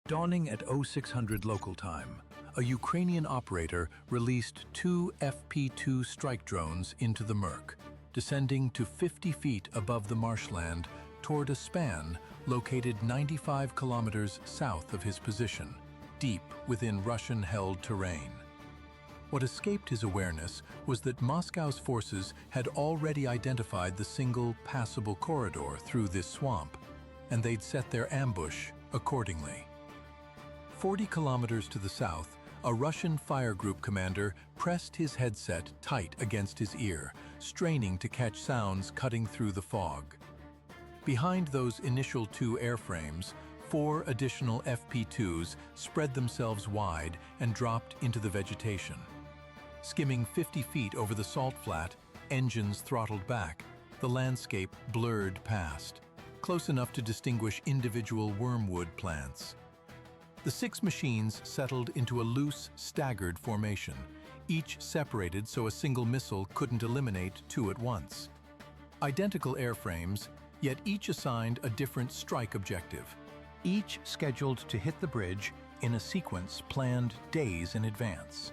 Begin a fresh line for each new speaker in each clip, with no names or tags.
Dawning at 0600 local time, a Ukrainian operator released two FP-2 strike drones into the murk, descending to 50 feet above the marshland toward a span located 95 kilometers south of his position, deep within Russian-held terrain. What escaped his awareness was that Moscow's forces had already identified the single passable corridor through this swamp, and they'd set their ambush accordingly. 40 kilometers to the south, a Russian fire group commander pressed his headset tight against his ear, straining to catch sounds cutting through the fog. Behind those initial two airframes, 4 additional FP-2s spread themselves wide and dropped into the vegetation. Skimming 50 feet over the salt flat, engines throttled back, the landscape blurred past, close enough to distinguish individual wormwood plants. The 6 machines settled into a loose, staggered formation, each separated so a single missile couldn't eliminate 2 at once. Identical airframes, yet each assigned a different strike objective, each scheduled to hit the bridge in a sequence planned days in advance.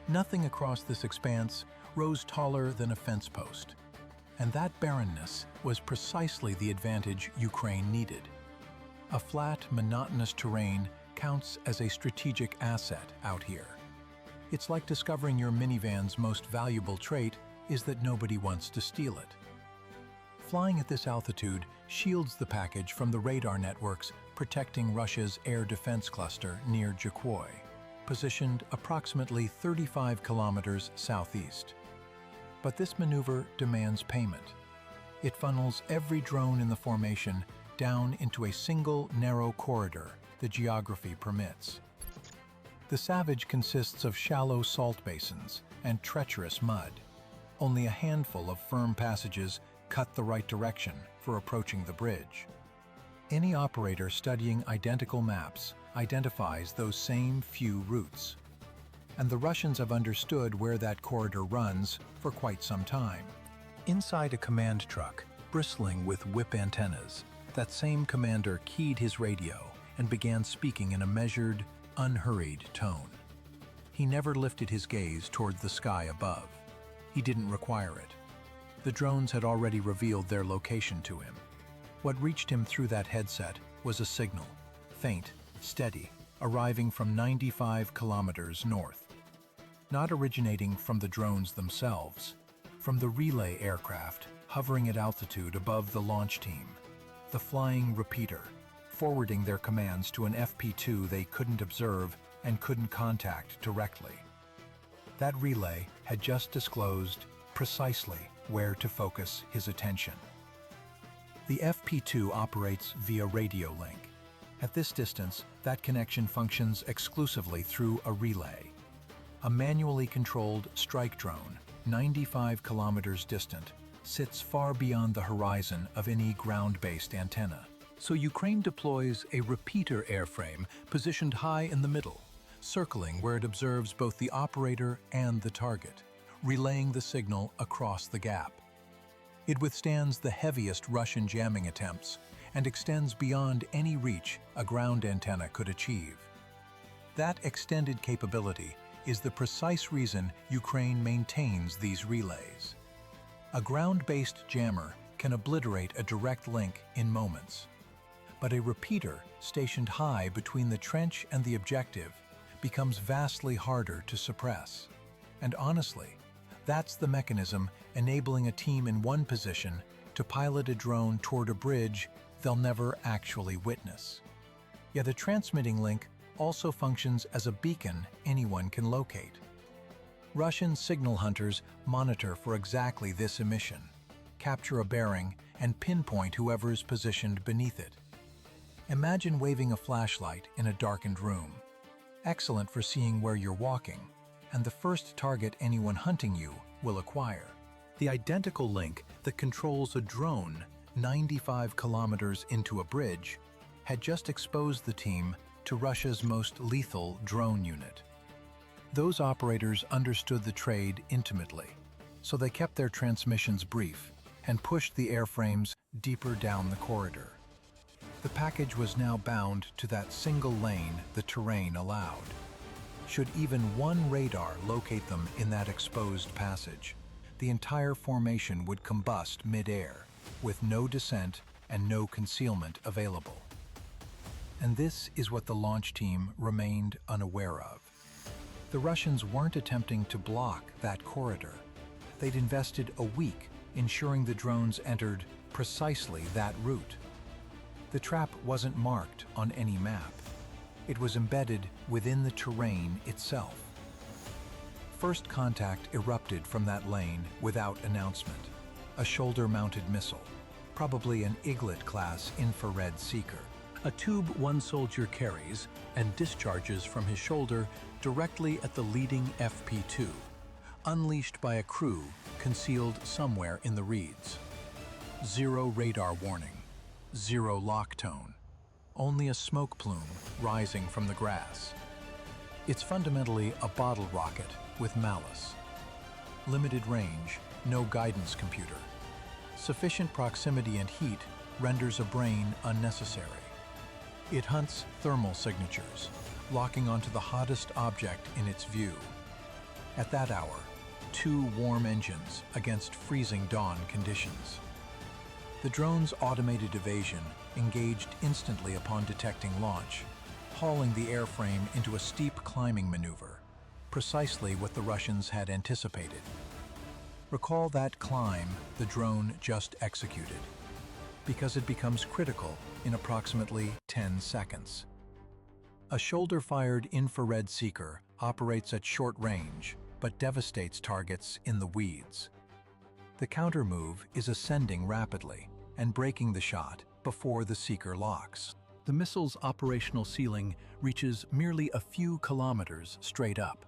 Nothing across this expanse rose taller than a fence post, and that barrenness was precisely the advantage Ukraine needed. A flat, monotonous terrain counts as a strategic asset out here. It's like discovering your minivan's most valuable trait is that nobody wants to steal it. Flying at this altitude shields the package from the radar networks protecting Russia's air defense cluster near Jakoy, positioned approximately 35 kilometers southeast. But this maneuver demands payment. It funnels every drone in the formation down into a single narrow corridor the geography permits. The Savage consists of shallow salt basins and treacherous mud. Only a handful of firm passages cut the right direction for approaching the bridge. Any operator studying identical maps identifies those same few routes. And the Russians have understood where that corridor runs for quite some time. Inside a command truck, bristling with whip antennas, that same commander keyed his radio and began speaking in a measured, unhurried tone. He never lifted his gaze toward the sky above. He didn't require it. The drones had already revealed their location to him. What reached him through that headset was a signal, faint, steady, arriving from 95 kilometers north. Not originating from the drones themselves, from the relay aircraft hovering at altitude above the launch team, the flying repeater, forwarding their commands to an FP-2 they couldn't observe and couldn't contact directly. That relay had just disclosed precisely where to focus his attention. The FP-2 operates via radio link. At this distance, that connection functions exclusively through a relay. A manually controlled strike drone, 95 kilometers distant, sits far beyond the horizon of any ground-based antenna. So Ukraine deploys a repeater airframe positioned high in the middle, circling where it observes both the operator and the target, relaying the signal across the gap. It withstands the heaviest Russian jamming attempts and extends beyond any reach a ground antenna could achieve. That extended capability is the precise reason Ukraine maintains these relays. A ground-based jammer can obliterate a direct link in moments. But a repeater stationed high between the trench and the objective becomes vastly harder to suppress. And honestly, that's the mechanism enabling a team in one position to pilot a drone toward a bridge they'll never actually witness. Yet the transmitting link also functions as a beacon anyone can locate. Russian signal hunters monitor for exactly this emission, capture a bearing, and pinpoint whoever is positioned beneath it. Imagine waving a flashlight in a darkened room. Excellent for seeing where you're walking, and the first target anyone hunting you will acquire. The identical link that controls a drone 95 kilometers into a bridge had just exposed the team to Russia's most lethal drone unit. Those operators understood the trade intimately, so they kept their transmissions brief and pushed the airframes deeper down the corridor.
The package was now bound to that single lane the terrain allowed. Should even one radar locate them in that exposed passage, the entire formation would combust mid-air, with no descent and no concealment available. And this is what the launch team remained unaware of. The Russians weren't attempting to block that corridor. They'd invested a week ensuring the drones entered precisely that route. The trap wasn't marked on any map. It was embedded within the terrain itself. First contact erupted from that lane without announcement. A shoulder-mounted missile, probably an Eaglet-class infrared seeker.
A tube one soldier carries and discharges from his shoulder directly at the leading FP2, unleashed by a crew concealed somewhere in the reeds. Zero radar warning, zero lock tone, only a smoke plume rising from the grass. It's fundamentally a bottle rocket with malice. Limited range, no guidance computer. Sufficient proximity and heat renders a brain unnecessary. It hunts thermal signatures, locking onto the hottest object in its view. At that hour, 2 warm engines against freezing dawn conditions. The drone's automated evasion engaged instantly upon detecting launch, hauling the airframe into a steep climbing maneuver, precisely what the Russians had anticipated. Recall that climb the drone just executed, because it becomes critical in approximately 10 seconds. A shoulder-fired infrared seeker operates at short range, but devastates targets in the weeds. The counter-move is ascending rapidly and breaking the shot before the seeker locks. The missile's operational ceiling reaches merely a few kilometers straight up.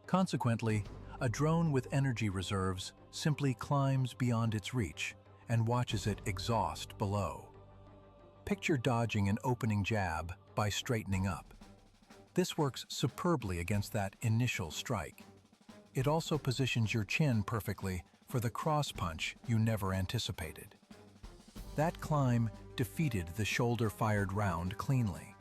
Consequently, a drone with energy reserves simply climbs beyond its reach and watches it exhaust below. Picture dodging an opening jab by straightening up. This works superbly against that initial strike. It also positions your chin perfectly for the cross-punch you never anticipated. That climb defeated the shoulder-fired round cleanly,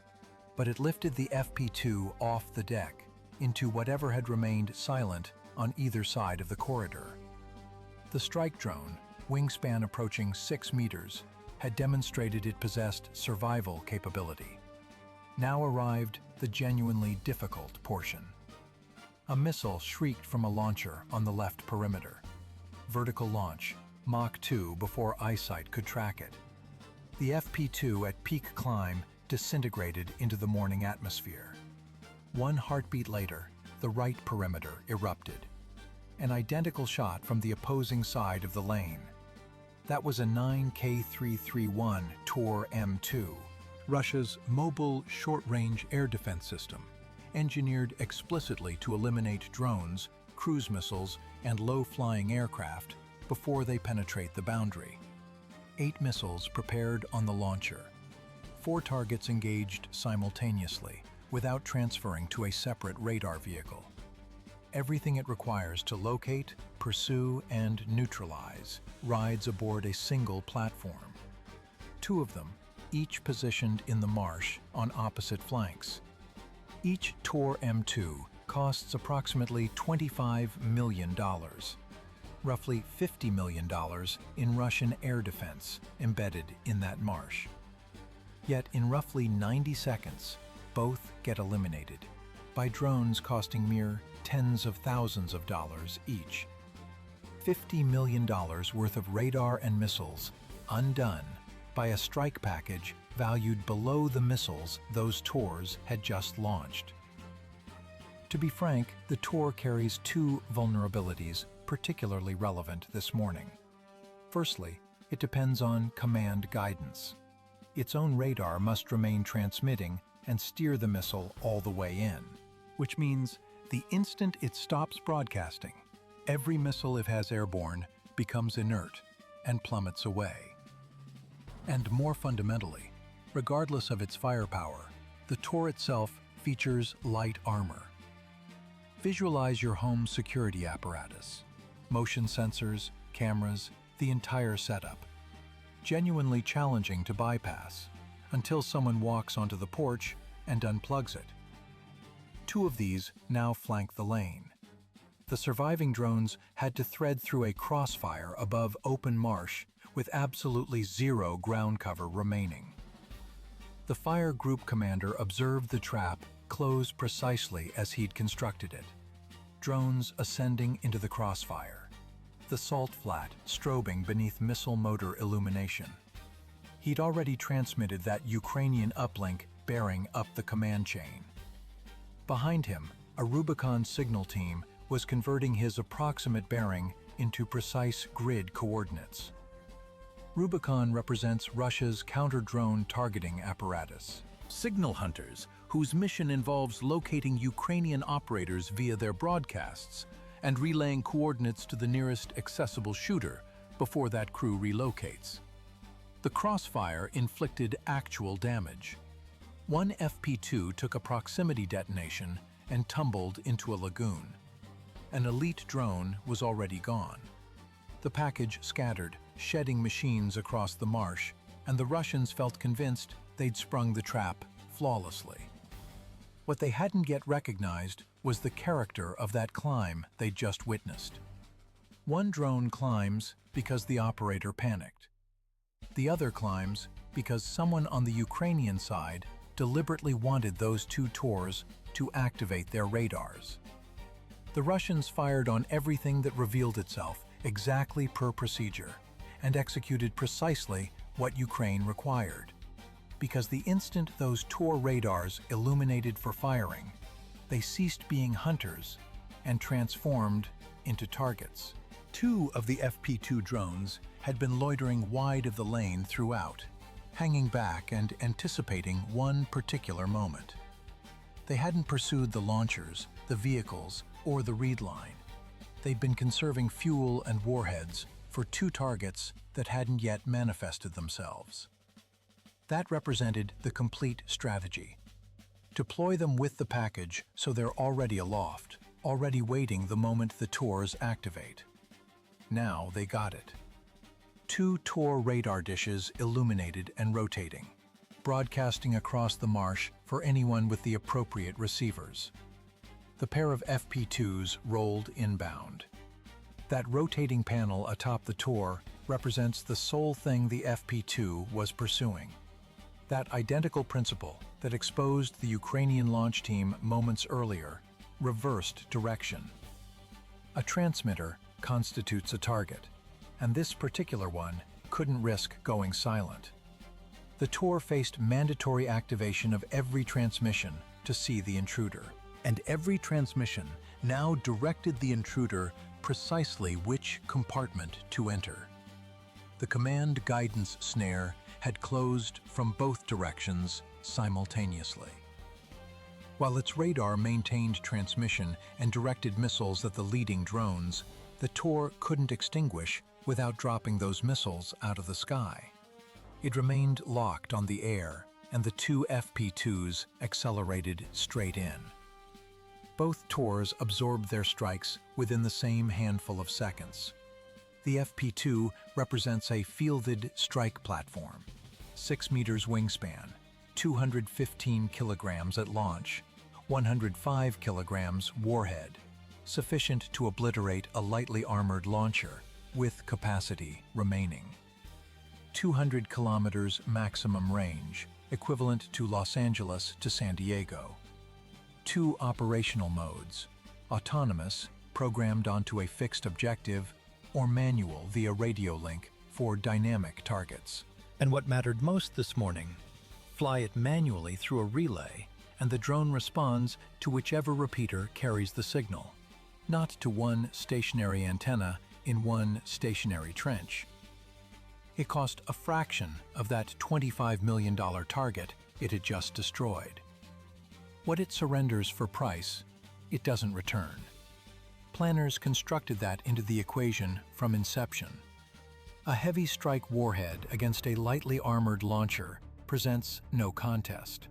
but it lifted the FP2 off the deck into whatever had remained silent on either side of the corridor. The strike drone, wingspan approaching 6 meters, had demonstrated it possessed survival capability. Now arrived the genuinely difficult portion. A missile shrieked from a launcher on the left perimeter. Vertical launch, Mach 2 before eyesight could track it. The FP2 at peak climb disintegrated into the morning atmosphere. One heartbeat later, the right perimeter erupted. An identical shot from the opposing side of the lane. That was a 9K331 Tor M2, Russia's mobile short-range air defense system, engineered explicitly to eliminate drones, cruise missiles, and low-flying aircraft before they penetrate the boundary. 8 missiles prepared on the launcher. 4 targets engaged simultaneously, without transferring to a separate radar vehicle. Everything it requires to locate, pursue, and neutralize rides aboard a single platform. 2 of them, each positioned in the marsh on opposite flanks. Each Tor M2 costs approximately $25 million, roughly $50 million in Russian air defense embedded in that marsh. Yet in roughly 90 seconds, both get eliminated by drones costing mere tens of thousands of dollars each. $50 million worth of radar and missiles undone by a strike package valued below the missiles those Tors had just launched. To be frank, the Tor carries 2 vulnerabilities particularly relevant this morning. Firstly, it depends on command guidance. Its own radar must remain transmitting and steer the missile all the way in, which means the instant it stops broadcasting, every missile it has airborne becomes inert and plummets away. And more fundamentally, regardless of its firepower, the Tor itself features light armor. Visualize your home security apparatus, motion sensors, cameras, the entire setup. Genuinely challenging to bypass,
until someone walks onto the porch and unplugs it. 2 of these now flank the lane. The surviving drones had to thread through a crossfire above open marsh with absolutely zero ground cover remaining. The fire group commander observed the trap close precisely as he'd constructed it. Drones ascending into the crossfire. The salt flat strobing beneath missile motor illumination. He'd already transmitted that Ukrainian uplink bearing up the command chain. Behind him, a Rubicon signal team was converting his approximate bearing into precise grid coordinates. Rubicon represents Russia's counter-drone targeting apparatus.
Signal hunters, whose mission involves locating Ukrainian operators via their broadcasts and relaying coordinates to the nearest accessible shooter before that crew relocates. The crossfire inflicted actual damage. One FP2 took a proximity detonation and tumbled into a lagoon. An elite drone was already gone. The package scattered, shedding machines across the marsh, and the Russians felt convinced they'd sprung the trap flawlessly. What they hadn't yet recognized was the character of that climb they'd just witnessed. One drone climbs because the operator panicked. The other climbs because someone on the Ukrainian side deliberately wanted those 2 Tors to activate their radars. The Russians fired on everything that revealed itself exactly per procedure and executed precisely what Ukraine required. Because the instant those Tor radars illuminated for firing, they ceased being hunters and transformed into targets. 2 of the FP2 drones had been loitering wide of the lane throughout, hanging back and anticipating one particular moment. They hadn't pursued the launchers, the vehicles, or the read line. They'd been conserving fuel and warheads for 2 targets that hadn't yet manifested themselves. That represented the complete strategy. Deploy them with the package so they're already aloft, already waiting the moment the Tors activate. Now they got it. 2 Tor radar dishes illuminated and rotating, broadcasting across the marsh for anyone with the appropriate receivers. The pair of FP2s rolled inbound. That rotating panel atop the Tor represents the sole thing the FP2 was pursuing. That identical principle that exposed the Ukrainian launch team moments earlier reversed direction. A transmitter constitutes a target, and this particular one couldn't risk going silent. The Tor faced mandatory activation of every transmission to see the intruder, and every transmission now directed the intruder precisely which compartment to enter. The command guidance snare had closed from both directions simultaneously. While its radar maintained transmission and directed missiles at the leading drones, the Tor couldn't extinguish without dropping those missiles out of the sky. It remained locked on the air, and the 2 FP2s accelerated straight in. Both Tors absorbed their strikes within the same handful of seconds. The FP2 represents a fielded strike platform, 6 meters wingspan, 215 kilograms at launch, 105 kilograms warhead, sufficient to obliterate a lightly armored launcher, with capacity remaining. 200 kilometers maximum range, equivalent to Los Angeles to San Diego. 2 operational modes: autonomous, programmed onto a fixed objective, or manual via radio link for dynamic targets. And what mattered most this morning? Fly it manually through a relay, and the drone responds to whichever repeater carries the signal, not to one stationary antenna in one stationary trench. It cost a fraction of that $25 million target it had just destroyed. What it surrenders for price, it doesn't return. Planners constructed that into the equation from inception. A heavy strike warhead against a lightly armored launcher presents no contest.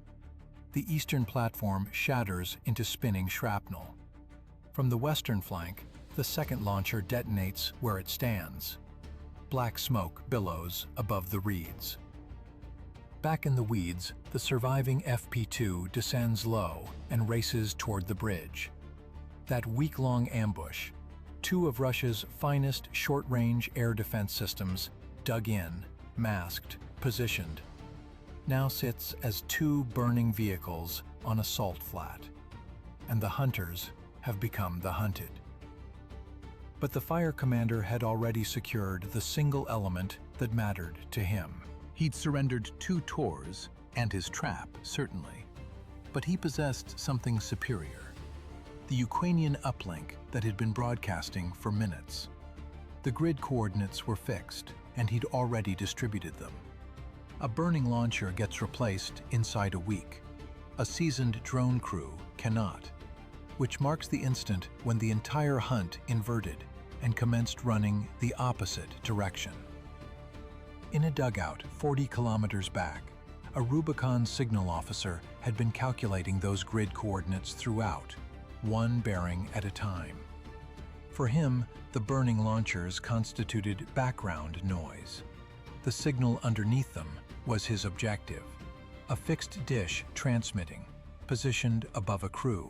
The eastern platform shatters into spinning shrapnel. From the western flank, the second launcher detonates where it stands. Black smoke billows above the reeds.
Back in the weeds, the surviving FP2 descends low and races toward the bridge. That week-long ambush, two of Russia's finest short-range air defense systems, dug in, masked, positioned, now sits as two burning vehicles on a salt flat, and the hunters have become the hunted. But the fire commander had already secured the single element that mattered to him. He'd surrendered 2 Tors, and his trap, certainly. But he possessed something superior. The Ukrainian uplink that had been broadcasting for minutes. The grid coordinates were fixed, and he'd already distributed them. A burning launcher gets replaced inside a week. A seasoned drone crew cannot, which marks the instant when the entire hunt inverted and commenced running the opposite direction. In a dugout 40 kilometers back, a Rubicon signal officer had been calculating those grid coordinates throughout, one bearing at a time. For him, the burning launchers constituted background noise. The signal underneath them was his objective, a fixed dish transmitting, positioned above a crew.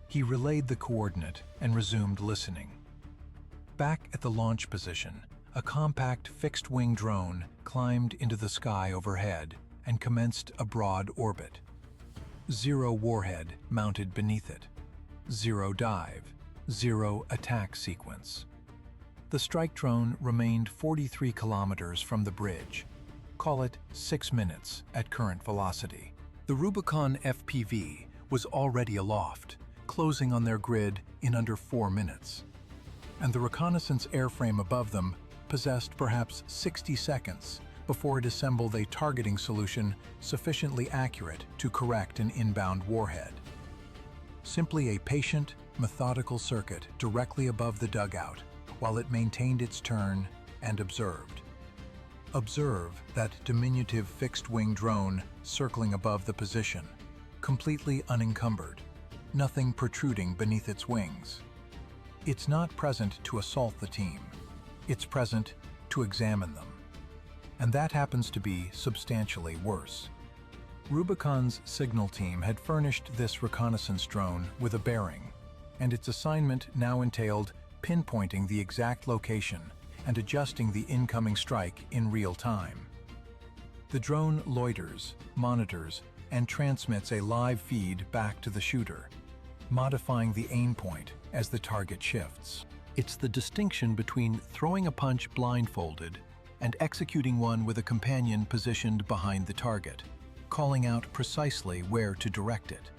He relayed the coordinate and resumed listening. Back at the launch position, a compact fixed-wing drone climbed into the sky overhead and commenced a broad orbit. 0 warhead mounted beneath it. 0 dive. 0 attack sequence. The strike drone remained 43 kilometers from the bridge. Call it 6 minutes at current velocity. The Rubicon FPV was already aloft, closing on their grid in under 4 minutes. And the reconnaissance airframe above them possessed perhaps 60 seconds before it assembled a targeting solution sufficiently accurate to correct an inbound warhead. Simply a patient, methodical circuit directly above the dugout while it maintained its turn and observed. Observe that diminutive fixed-wing drone circling above the position, completely unencumbered, nothing protruding beneath its wings. It's not present to assault the team. It's present to examine them. And that happens to be substantially worse. Rubicon's signal team had furnished this reconnaissance drone with a bearing, and its assignment now entailed pinpointing the exact location and adjusting the incoming strike in real time. The drone loiters, monitors, and transmits a live feed back to the shooter, modifying the aim point as the target shifts. It's the distinction between throwing a punch blindfolded and executing one with a companion positioned behind the target, calling out precisely where to direct it.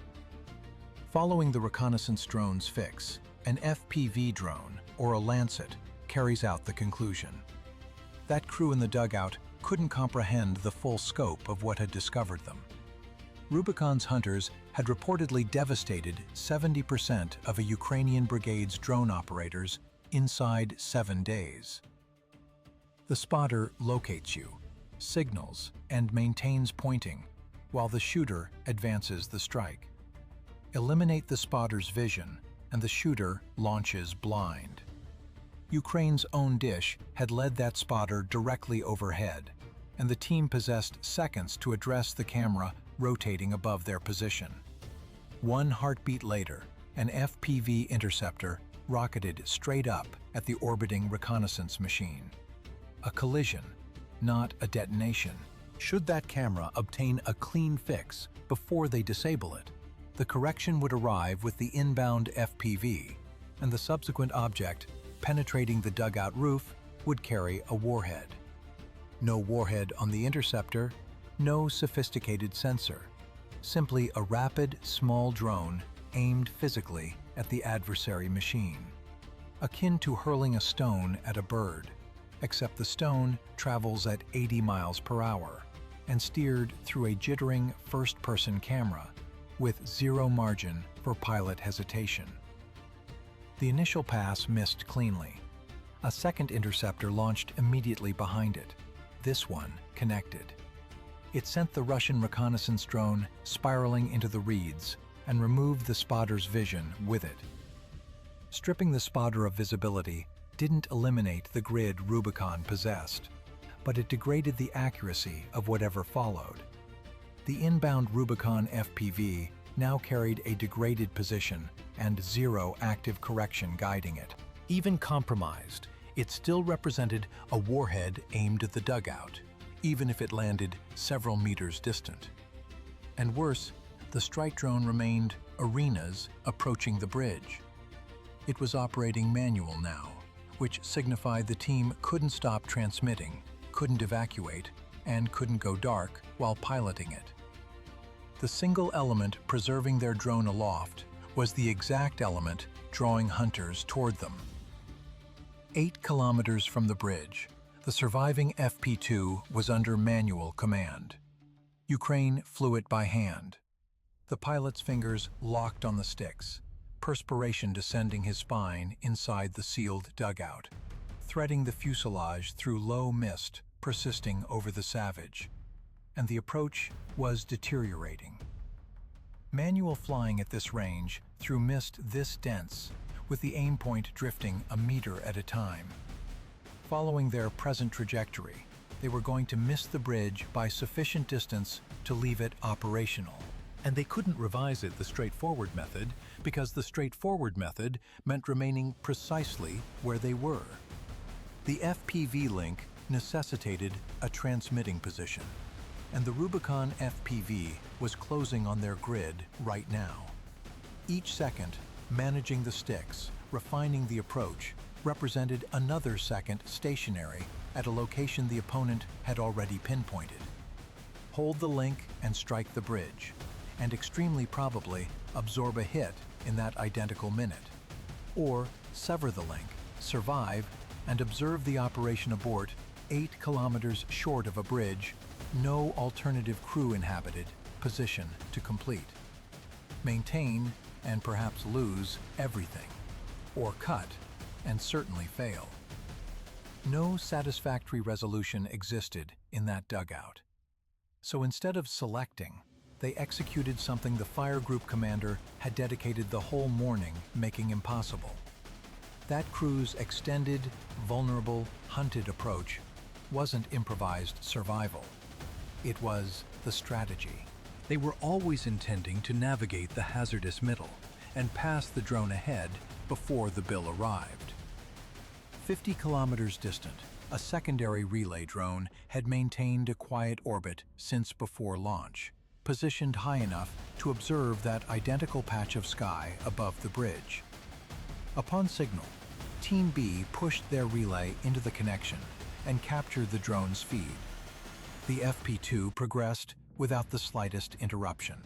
Following the reconnaissance drone's fix, an FPV drone, or a Lancet, carries out the conclusion. That crew in the dugout couldn't comprehend the full scope of what had discovered them. Rubicon's hunters had reportedly devastated 70% of a Ukrainian brigade's drone operators inside 7 days. The spotter locates you, signals, and maintains pointing, while the shooter advances the strike. Eliminate the spotter's vision, and the shooter launches blind. Ukraine's own dish had led that spotter directly overhead, and the team possessed seconds to address the camera rotating above their position. 1 heartbeat later, an FPV interceptor rocketed straight up at the orbiting reconnaissance machine. A collision, not a detonation. Should that camera obtain a clean fix before they disable it, the correction would arrive with the inbound FPV, and the subsequent object, penetrating the dugout roof, would carry a warhead. No warhead on the interceptor, no sophisticated sensor. Simply a rapid, small drone aimed physically at the adversary machine. Akin to hurling a stone at a bird, except the stone travels at 80 miles per hour and steered through a jittering first-person camera with 0 margin for pilot hesitation. The initial pass missed cleanly. A second interceptor launched immediately behind it. This one connected. It sent the Russian reconnaissance drone spiraling into the reeds and removed the spotter's vision with it. Stripping the spotter of visibility didn't eliminate the grid Rubicon possessed, but it degraded the accuracy of whatever followed. The inbound Rubicon FPV now carried a degraded position and zero active correction guiding it. Even compromised, it still represented a warhead aimed at the dugout, even if it landed several meters distant. And worse, the strike drone remained arenas approaching the bridge. It was operating manual now, which signified the team couldn't stop transmitting, couldn't evacuate, and couldn't go dark while piloting it. The single element preserving their drone aloft was the exact element drawing hunters toward them. 8 kilometers from the bridge, the surviving FP2 was under manual command. Ukraine flew it by hand. The pilot's fingers locked on the sticks, perspiration descending his spine inside the sealed dugout, threading the fuselage through low mist persisting over the Savage. And the approach was deteriorating. Manual flying at this range through mist this dense, with the aim point drifting a meter at a time. Following their present trajectory, they were going to miss the bridge by sufficient distance to leave it operational. And they couldn't revise it the straightforward method because the straightforward method meant remaining precisely where they were. The FPV link necessitated a transmitting position, and the Rubicon FPV was closing on their grid right now. Each second, managing the sticks, refining the approach, represented another second stationary at a location the opponent had already pinpointed. Hold the link and strike the bridge, and extremely probably absorb a hit in that identical minute. Or sever the link, survive, and observe the operation abort 8 kilometers short of a bridge, no alternative crew inhabited, position to complete. Maintain, and perhaps lose, everything. Or cut, and certainly fail. No satisfactory resolution existed in that dugout. So instead of selecting, they executed something the fire group commander had dedicated the whole morning making impossible. That crew's extended, vulnerable, hunted approach wasn't improvised survival. It was the strategy. They were always intending to navigate the hazardous middle and pass the drone ahead before the bill arrived. 50 kilometers distant, a secondary relay drone had maintained a quiet orbit since before launch, positioned high enough to observe that identical patch of sky above the bridge. Upon signal, Team B pushed their relay into the connection and captured the drone's feed. The FP2 progressed without the slightest interruption.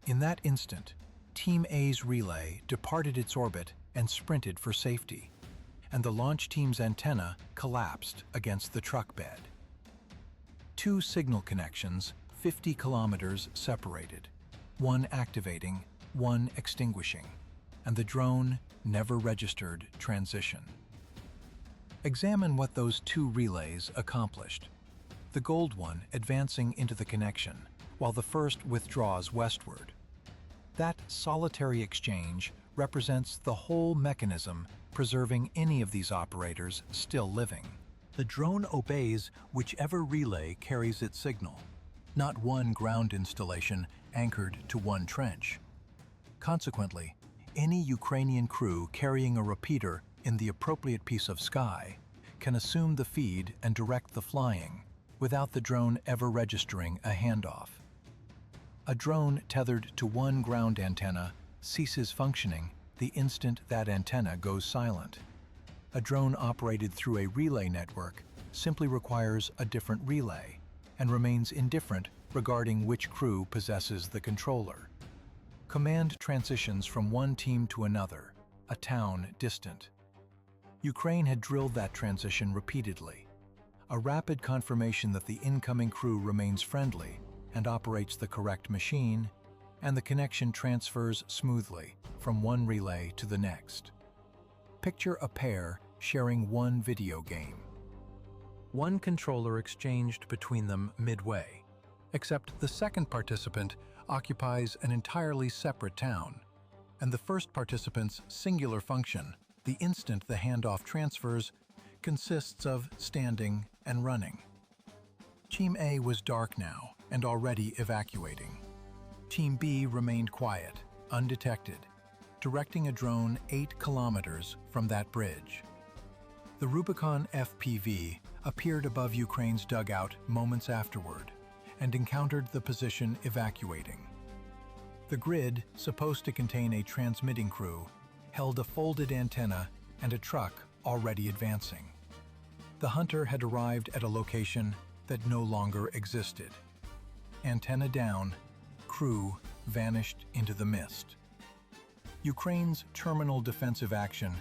In that instant, Team A's relay departed its orbit and sprinted for safety, and the launch team's antenna collapsed against the truck bed. 2 signal connections 50 kilometers separated, one activating, one extinguishing, and the drone never registered transition. Examine what those 2 relays accomplished. The gold one advancing into the connection, while the first withdraws westward. That solitary exchange represents the whole mechanism preserving any of these operators still living. The drone obeys whichever relay carries its signal, not one ground installation anchored to one trench. Consequently, any Ukrainian crew carrying a repeater in the appropriate piece of sky can assume the feed and direct the flying without the drone ever registering a handoff. A drone tethered to one ground antenna ceases functioning the instant that antenna goes silent. A drone operated through a relay network simply requires a different relay and remains indifferent regarding which crew possesses the controller. Command transitions from one team to another, a town distant. Ukraine had drilled that transition repeatedly, a rapid confirmation that the incoming crew remains friendly and operates the correct machine, and the connection transfers smoothly from one relay to the next. Picture a pair sharing one video game. One controller exchanged between them midway, except the second participant occupies an entirely separate town, and the first participant's singular function, the instant the handoff transfers, consists of standing and running. Team A was dark now, and already evacuating. Team B remained quiet, undetected, directing a drone 8 kilometers from that bridge. The Rubicon FPV appeared above Ukraine's dugout moments afterward and encountered the position evacuating. The grid, supposed to contain a transmitting crew, held a folded antenna and a truck already advancing. The hunter had arrived at a location that no longer existed. Antenna down, crew vanished into the mist. Ukraine's terminal defensive action